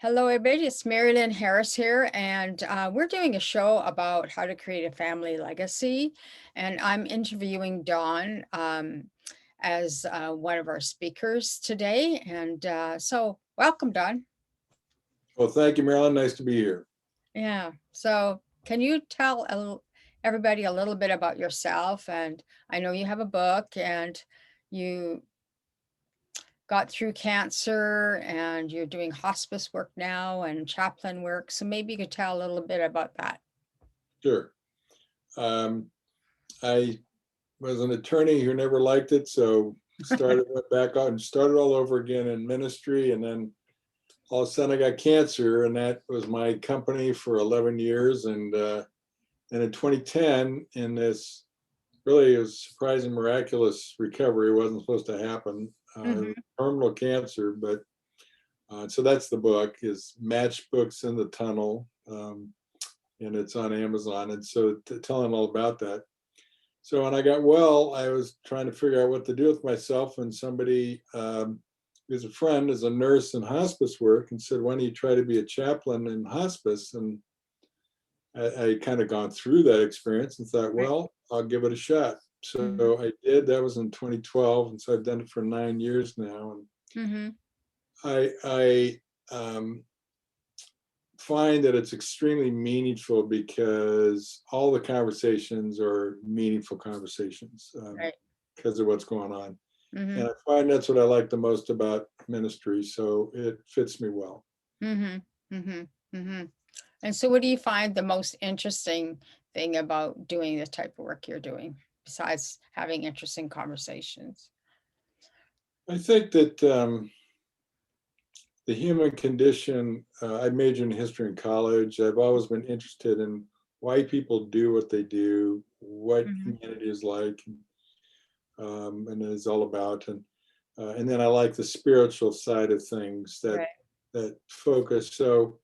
Hello, everybody. It's Mari-Lyn Harris here, and we're doing a show about how to create a family legacy. And I'm interviewing Don as one of our speakers today. And so, welcome, Don. Well, thank you, Marilyn. Nice to be here. Yeah. So, can you tell everybody a little bit about yourself? And I know you have a book, and you got through cancer, and you're doing hospice work now and chaplain work. So maybe you could tell a little bit about that. Sure. Um, I was an attorney who never liked it, so went back out and started all over again in ministry. And then all of a sudden I got cancer, and that was my company for 11 years. And in 2010, in this really was surprising, miraculous recovery, it wasn't supposed to happen. Mhm. Terminal cancer, but so that's the book, is Matchbooks in the Tunnel. And it's on Amazon. And so telling all about that. So when I got well, I was trying to figure out what to do with myself. And somebody who's a friend, is a nurse in hospice work, and said, "Why don't you try to be a chaplain in hospice?" And I kind of gone through that experience and thought, Right. well, I'll give it a shot. Mhm. So I did. That was in 2012, and so I've done it for 9 years now. And Mhm. I find that it's extremely meaningful because all the conversations are meaningful conversations Right. because of what's going on. And Mhm. I find that's what I like the most about ministry. So it fits me well. Mhm. Mhm. Mhm. And so what do you find the most interesting thing about doing the type of work you're doing besides having interesting conversations? I think that the human condition, I majored in history in college. I've always been interested in why people do what they do, what Mhm. humanity is like, and is all about. And then I like the spiritual side of things that Right. focus. So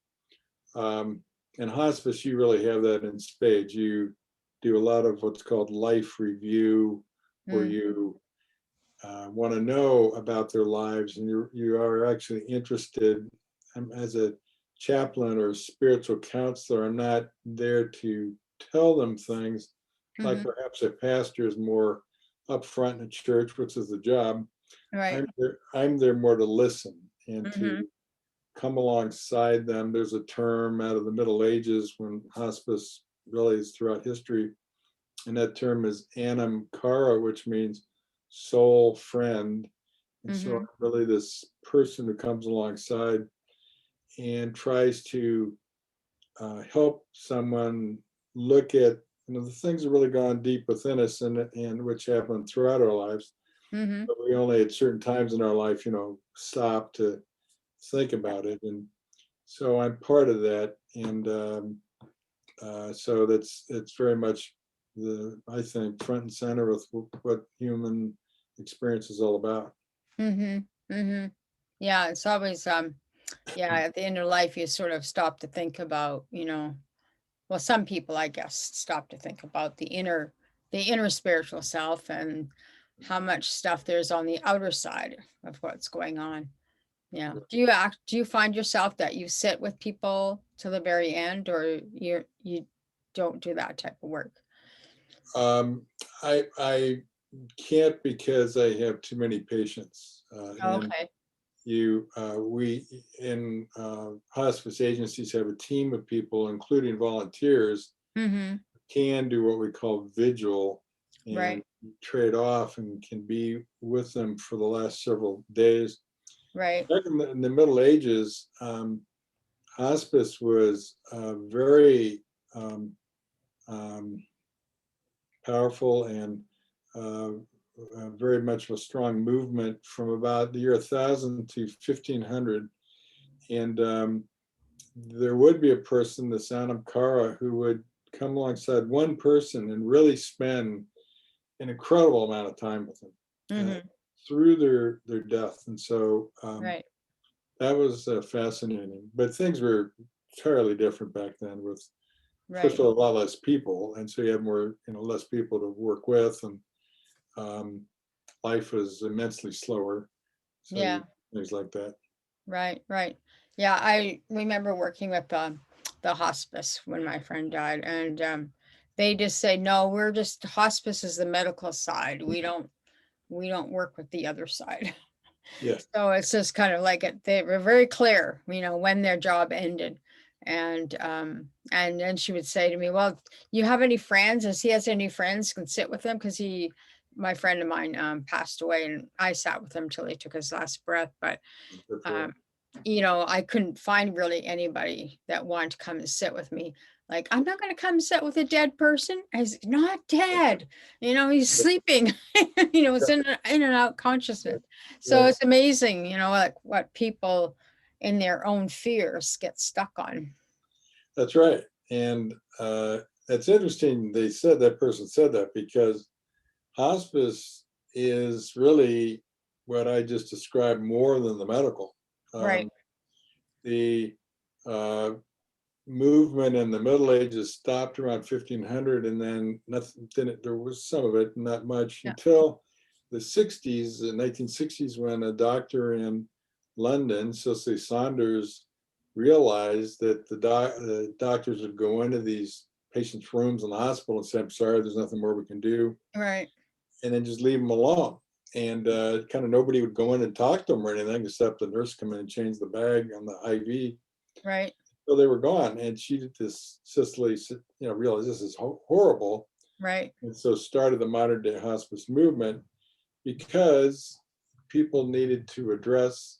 in hospice, you really have that in spades. You do a lot of what's called life review, where Mm. you want to know about their lives, and you are actually interested. As a chaplain or a spiritual counselor, I'm not there to tell them things like Mhm. perhaps a pastor is more upfront in a church, which is the job. Right. I'm there more to listen and Mhm. to come alongside them. There's a term out of the Middle Ages when hospice really is throughout history, and that term is anam cara, which means soul friend. And so Mhm. I'm really this person who comes alongside and tries to help someone look at the things that really gone deep within us, and which happen throughout our lives. Mhm. But we only at certain times in our life, stop to think about it. And so I'm part of that. And so it's very much I think, front and center with what human experience is all about. Mhm. Mhm. Yeah, it's always yeah, at the end of life you sort of stop to think about, well, some people I guess stop to think about the inner spiritual self and how much stuff there's on the outer side of what's going on. Yeah. Do you find yourself that you sit with people till the very end, or you don't do that type of work? Um, I can't, because I have too many patients, and Okay. we in hospice agencies have a team of people, including volunteers, Mhm. can do what we call vigil, and Right. trade off and can be with them for the last several days. Right. Back in the Middle Ages, hospice was very um, um, powerful and uh, very much of a strong movement from about the year 1000 to 1500. And there would be a person, the Sanam Kara, who would come alongside one person and really spend an incredible amount of time with them Mhm. through their death. And so Right. that was fascinating. But things were entirely different back then, with, first Right. of all, a lot less people. And so you have more, less people to work with. And um, life was immensely slower. So Yeah. things like that. Right, right. Yeah, I remember working with the hospice when my friend died, and they just say, no, we're just hospice is the medical side. We don't work with the other side. Yeah, So it's just kind of like they were very clear, when their job ended. And then she would say to me, well, you have any friends? As he has any friends can sit with him, because my friend of mine passed away, and I sat with him till he took his last breath. But good for um, him. I couldn't find really anybody that wanted to come and sit with me. Like, I'm not going to come sit with a dead person. He's not dead. He's sleeping. It's in and out consciousness. So Right. it's amazing, like what people in their own fears get stuck on. That's right. And that's interesting. That person said that because hospice is really what I just described more than the medical. Right. Um, the uh, movement in the Middle Ages stopped around 1500, and then nothing. There was some of it, not much, Yeah. until the 60s, the 1960s, when a doctor in London, Cicely Saunders, realized that the doctors would go into these patients' rooms in the hospital and say, "I'm sorry, there's nothing more we can do," Right. and then just leave them alone. And kind of nobody would go in and talk to them or anything, except the nurse come in and change the bag on the IV. Right. So they were gone, and she did this. Cicely, realized this is horrible, Right. and so started the modern day hospice movement because people needed to address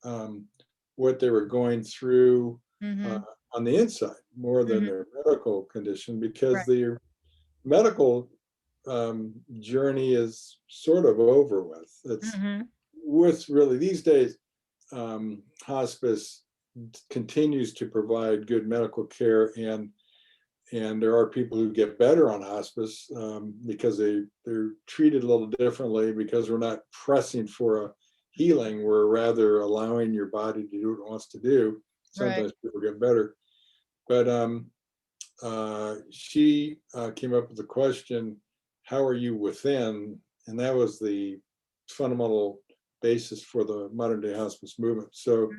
um, what they were going through uh, Mm-hmm. on the inside more than Mm-hmm. their medical condition, because Right. their medical journey is sort of over with. It's Mm-hmm. with really these days, hospice continues to provide good medical care, and there are people who get better on hospice because they're treated a little differently, because we're not pressing for a healing, we're rather allowing your body to do what it wants to do. Right. Sometimes people get better, but she came up with the question, how are you within? And that was the fundamental basis for the modern day hospice movement. So,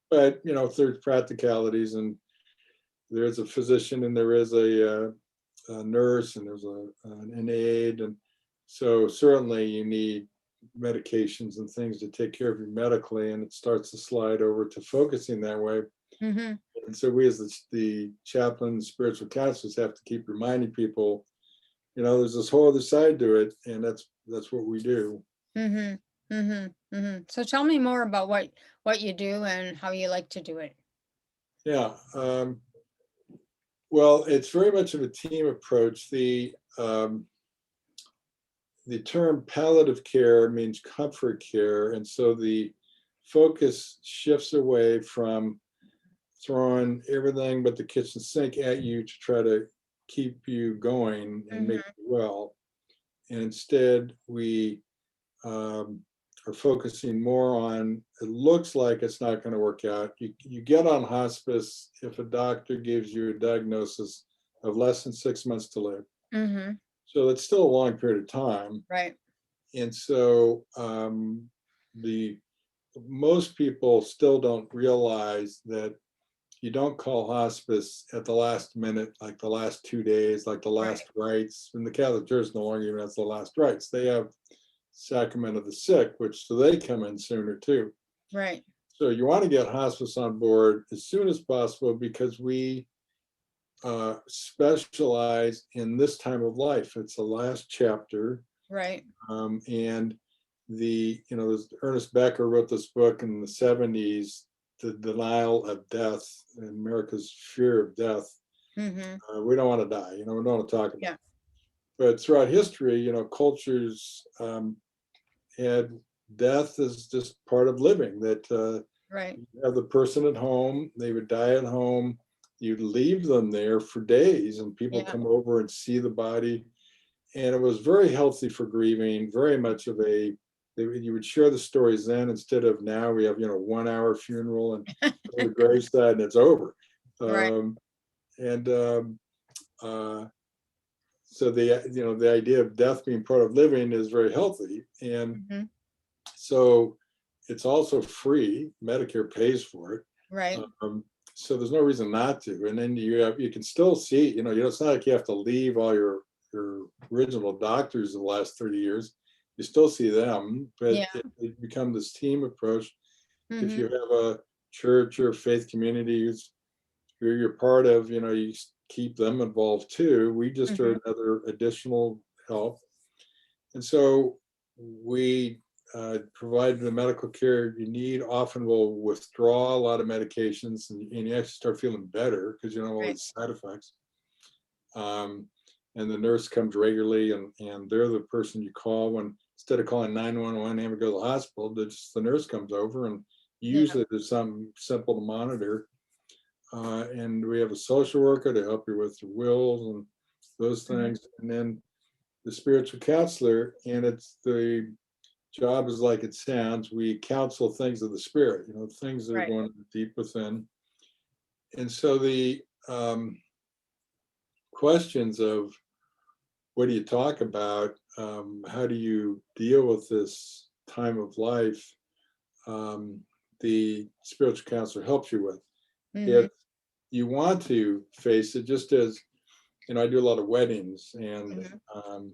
but if there's practicalities, and there's a physician, and there is a nurse, and there's an aide, and so certainly you need medications and things to take care of you medically, and it starts to slide over to focusing that way. Mm-hmm. And so we, as the chaplains, spiritual counselors, have to keep reminding people, there's this whole other side to it, and that's what we do. Mm-hmm. Mm-hmm. Mm-hmm. So tell me more about what you do and how you like to do it. Yeah. Well, it's very much of a team approach. The term palliative care means comfort care, and so the focus shifts away from throwing everything but the kitchen sink at you to try to keep you going and make Mm-hmm. you well. And instead, we are focusing more on, it looks like it's not going to work out. You get on hospice if a doctor gives you a diagnosis of less than 6 months to live. Mm-hmm. So it's still a long period of time. Right. And so the most people still don't realize that you don't call hospice at the last minute, like the last 2 days, like the Right. last rites. And the Catholic Church no longer even has the last rites. They have sacrament of the sick, which so they come in sooner too. Right. So you want to get hospice on board as soon as possible, because we specialize in this time of life. It's the last chapter. Right. And Ernest Becker wrote this book in the 70s, The Denial of Death and America's Fear of Death. Mm-hmm. We don't want to die, we don't want to talk about Yeah. it. But throughout history, cultures had death as just part of living, that Right. you have the person at home, they would die at home, you'd leave them there for days, and people Yeah. come over and see the body. And it was very healthy for grieving, very much of you would share the stories then, instead of now we have 1 hour funeral and go to the graveside and it's over. Right. um, and uh, so the idea of death being part of living is very healthy. And Mm-hmm. so it's also free. Medicare pays for it. Right. So there's no reason not to. And then you can still see, it's not like you have to leave all your original doctors of the last 30 years. You still see them, but Yeah. it become this team approach. If Mm-hmm. you have a church or faith community who you're part of, you keep them involved too. We just Mm-hmm. are another additional help. And so we provide the medical care you need. Often we'll withdraw a lot of medications, and you actually start feeling better because you don't have all Right. these side effects. And the nurse comes regularly, and they're the person you call when, instead of calling 911 and go to the hospital, the nurse comes over, and Yeah. usually there's something simple to monitor. And we have a social worker to help you with your wills and those things. And then the spiritual counselor, and it's the job is like it sounds. We counsel things of the spirit, things that are Right. going deep within. And so the questions of what do you talk about? How do you deal with this time of life? The spiritual counselor helps you with. Mm-hmm. If you want to face it, just as I do a lot of weddings, and Mm-hmm.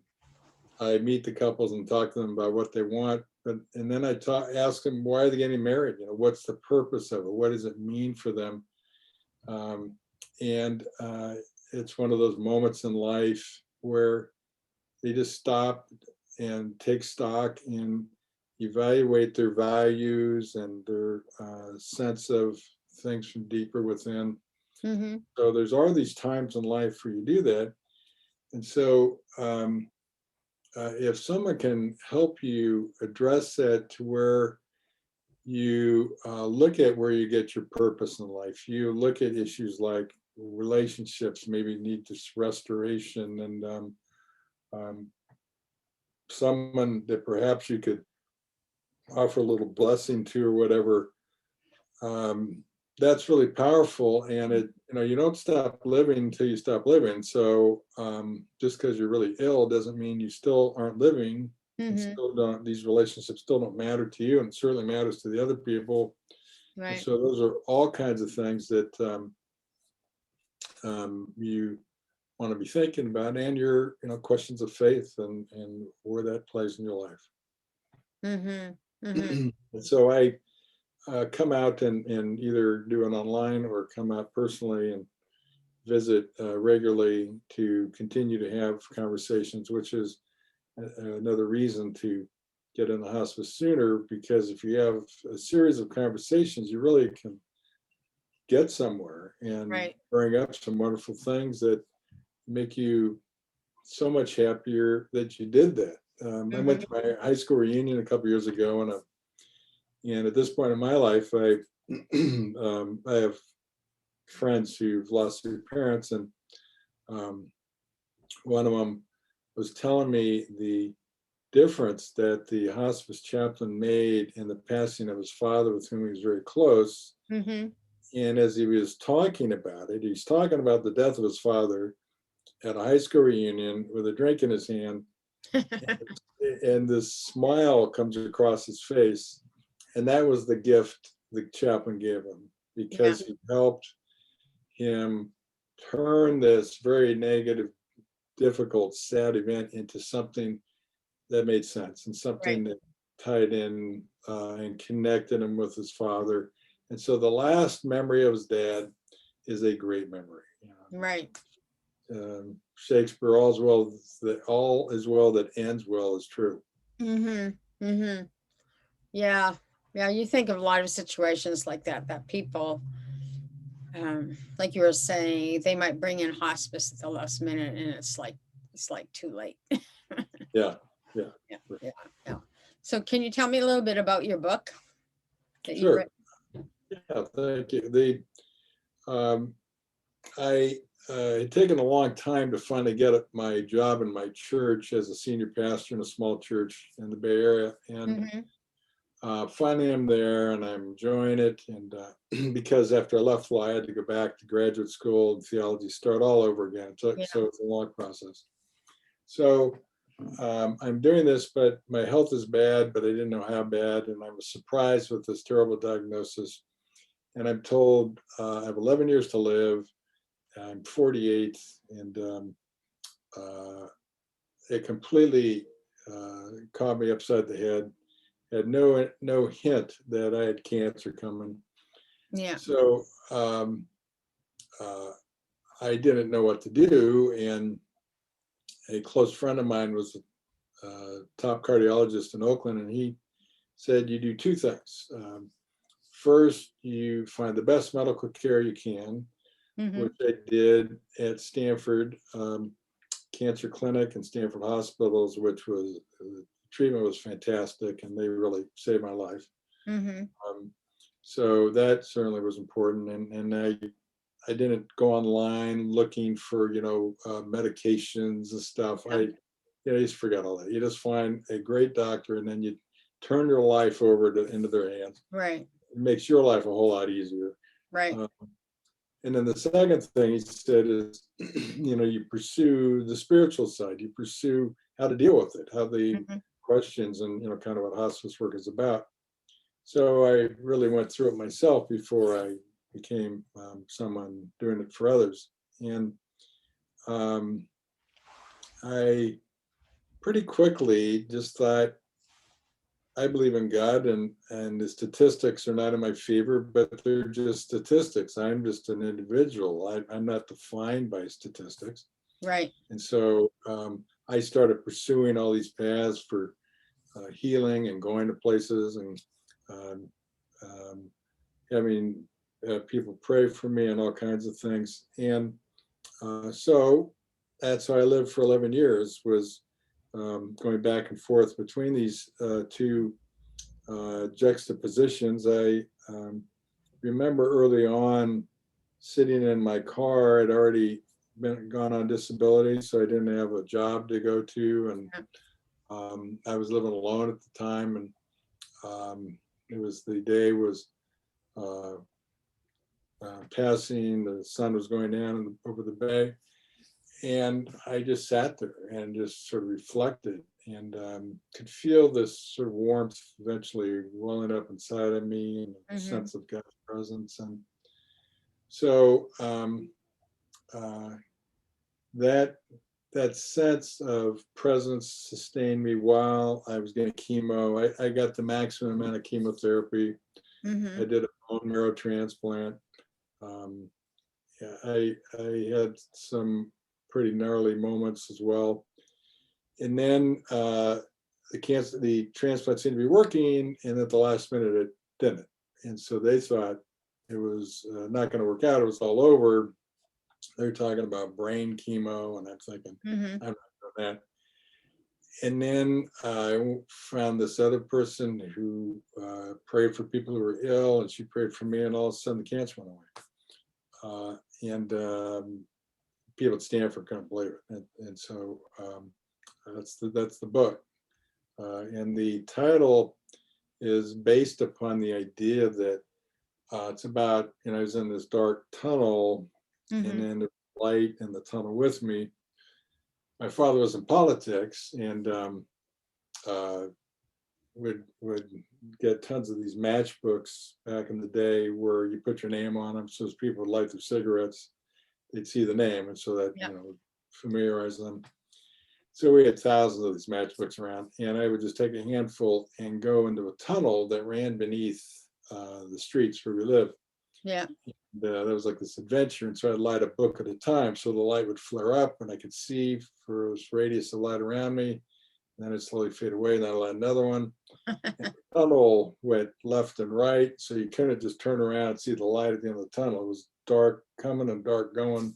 I meet the couples and talk to them about what they want, and then I ask them, why are they getting married? What's the purpose of it? What does it mean for them? And it's one of those moments in life where they just stop and take stock and evaluate their values and their sense of things from deeper within. Mm-hmm. So there's all these times in life where you do that. And so if someone can help you address that to where you look at where you get your purpose in life, you look at issues like relationships maybe need this restoration, and um, someone that perhaps you could offer a little blessing to or whatever, that's really powerful. And you don't stop living until you stop living. So just because you're really ill doesn't mean you still aren't living, and Mm-hmm. still don't, these relationships still don't matter to you, and it certainly matters to the other people. And Right. so those are all kinds of things that you want to be thinking about, and your questions of faith and where that plays in your life. Mm-hmm. Mm-hmm. And so I come out and either do it online or come out personally and visit regularly to continue to have conversations, which is another reason to get in the hospice sooner, because if you have a series of conversations, you really can get somewhere and Right. bring up some wonderful things that make you so much happier that you did that. I went Mm-hmm. to my high school reunion a couple years ago, and at this point in my life, I have friends who've lost their parents, and um, one of them was telling me the difference that the hospice chaplain made in the passing of his father, with whom he was very close. Mm-hmm. And as he was talking about it, he's talking about the death of his father at a high school reunion with a drink in his hand, and this smile comes across his face. And that was the gift the chaplain gave him, Yeah. because he helped him turn this very negative, difficult, sad event into something that made sense, and Right. something that tied in and connected him with his father. And so the last memory of his dad is a great memory. Right. Shakespeare, all is well that ends well is true. Mm-hmm. Mm-hmm. Yeah. Yeah. You think of a lot of situations like that people, like you were saying, they might bring in hospice at the last minute, and it's like too late. Yeah, yeah, Yeah. Yeah. Yeah. So can you tell me a little bit about your book that you read? sure. Yeah, thank you. Um, I had taken a long time to finally get my job in my church as a senior pastor in a small church in the Bay Area, and Mm-hmm. finally I'm there and I'm enjoying it. And because after I left I had to go back to graduate school and theology, start all over again. So Yeah. it's a long process. So I'm doing this, but my health is bad, but I didn't know how bad. And I was surprised with this terrible diagnosis. And I'm told I have 11 years to live. I'm 48, and it completely caught me upside the head. Had no hint that I had cancer coming. Yeah. So uh, I didn't know what to do. And a close friend of mine was a top cardiologist in Oakland, and he said, you do two things. First, you find the best medical care you can, Mm-hmm. which I did at Stanford Cancer Clinic and Stanford Hospitals, which was treatment was fantastic, and they really saved my life. Mm-hmm. So that certainly was important, and I didn't go online looking for medications and stuff. Yeah. You just forget all that. You just find a great doctor, and then you turn your life over into their hands. Right. It makes your life a whole lot easier. Right. And then the second thing he said is, you pursue the spiritual side. You pursue how to deal with it, how the Mm-hmm. questions, and kind of what hospice work is about. So I really went through it myself before I became someone doing it for others. And um, I pretty quickly just thought, I believe in God, and the statistics are not in my favor, but they're just statistics. I'm just an individual. I'm not defined by statistics. Right. And so I started pursuing all these paths for healing and going to places and um, um, having people pray for me and all kinds of things. And so that's how I lived for 11 years, was going back and forth between these two juxtapositions. I remember early on sitting in my car. I'd already gone on disability, so I didn't have a job to go to, and I was living alone at the time. And it was the day was uh, passing. The sun was going down over the bay, and I just sat there and just sort of reflected, and could feel this sort of warmth eventually welling up inside of me, and a Mm-hmm. sense of God's presence. And so uh, that that sense of presence sustained me while I was getting chemo. I got the maximum amount of chemotherapy. Mm-hmm. I did a bone marrow transplant. Um, yeah, I had some pretty gnarly moments as well. And then the transplant seemed to be working, and at the last minute it didn't. And so they thought it was not going to work out. It was all over. They're talking about brain chemo, and I'm thinking, Mm-hmm. I'm not doing that. And then I found this other person who prayed for people who were ill, and she prayed for me, and all of a sudden the cancer went away. And people at Stanford couldn't believe it. And so that's the book. And the title is based upon the idea that it's about, I was in this dark tunnel, and Mm-hmm. then the light in the tunnel with me. My father was in politics, and uh, would get tons of these matchbooks back in the day where you put your name on them, so as people would light their cigarettes, they'd see the name, and so that Yeah. familiarize them. So we had thousands of these matchbooks around, and I would just take a handful and go into a tunnel that ran beneath the streets where we lived. Yeah. That was like this adventure, and so I'd light a book at a time, so the light would flare up, and I could see for this radius of light around me. And then it'd slowly fade away, and then I'd light another one. And the tunnel went left and right, so you couldn't just turn around and see the light at the end of the tunnel. It was dark coming and dark going,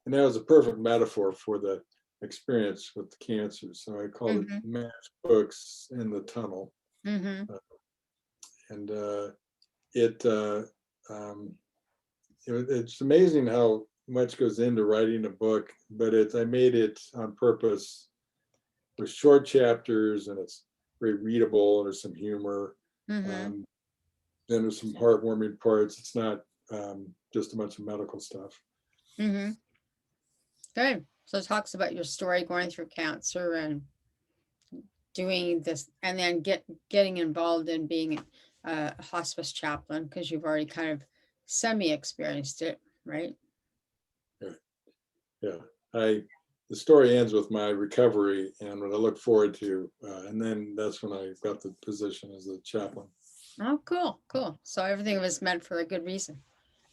and that was a perfect metaphor for the experience with the cancer. So I called it Mm-hmm. Matchbooks in the Tunnel. Mm-hmm. And it, um, it's amazing how much goes into writing a book, but I made it on purpose with short chapters, and it's very readable, and there's some humor. Mm-hmm. Um, then there's some heartwarming parts. It's not just a bunch of medical stuff. Mm-hmm. Good. So it talks about your story going through cancer and doing this, and then getting involved in being a hospice chaplain, because you've already kind of semi-experienced it, right? Yeah, the story ends with my recovery and what I look forward to, and then that's when I got the position as a chaplain. Oh, cool, cool. So everything was meant for a good reason.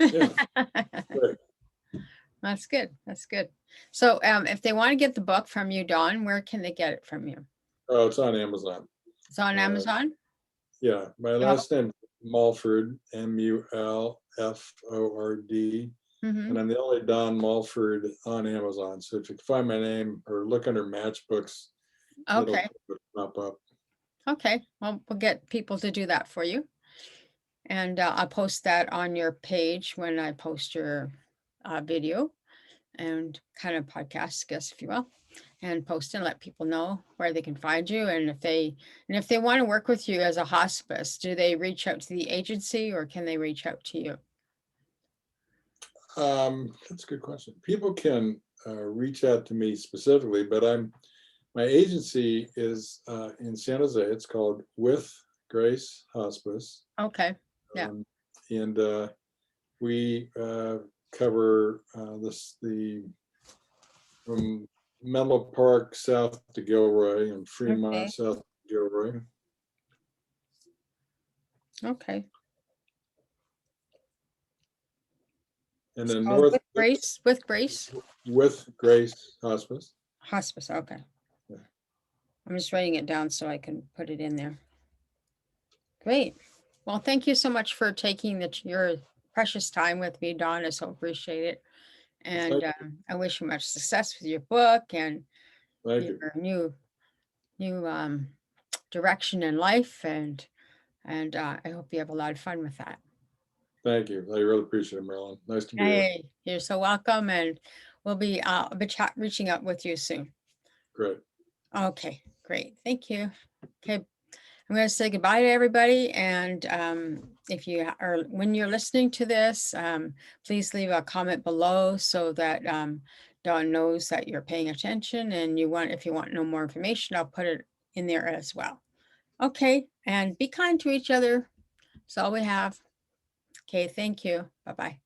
Yeah, great. That's good. That's good. So if they want to get the book from you, Don, where can they get it from you? Oh, it's on Amazon. It's on Amazon? Yeah, my Oh, last name is Mulford, Mulford, mm-hmm. and I'm the only Don Mulford on Amazon. So if you can find my name or look under matchbooks, it'll Okay. pop up. Okay. Well, we'll get people to do that for you. And I'll post that on your page when I post your video and kind of podcast, guess, if you will, and post and let people know where they can find you. And if they want to work with you as a hospice, do they reach out to the agency or can they reach out to you? That's a good question. People can reach out to me specifically, but my agency is in San Jose. It's called With Grace Hospice, Okay. Yeah. and we cover the from Menlo Park south to Gilroy and Fremont Okay. south to Gilroy. Okay. And then Oh, north with Grace With Grace Hospice. Hospice. Okay. Yeah. I'm just writing it down so I can put it in there. Great. Well, thank you so much for taking your precious time with me, Dawn. I so appreciate it. And I wish you much success with your book and Thank you. your new direction in life. And I hope you have a lot of fun with that. Thank you. I really appreciate it, Mari-Lyn. Nice to be here. Hey, you're so welcome. And I'll be reaching out with you soon. Great. Okay, great. Thank you. Okay. I'm going to say goodbye to everybody. And if you are, when you're listening to this, please leave a comment below so that Dawn knows that you're paying attention and if you want no more information, I'll put it in there as well. Okay. And be kind to each other. That's all we have. Okay. Thank you. Bye-bye.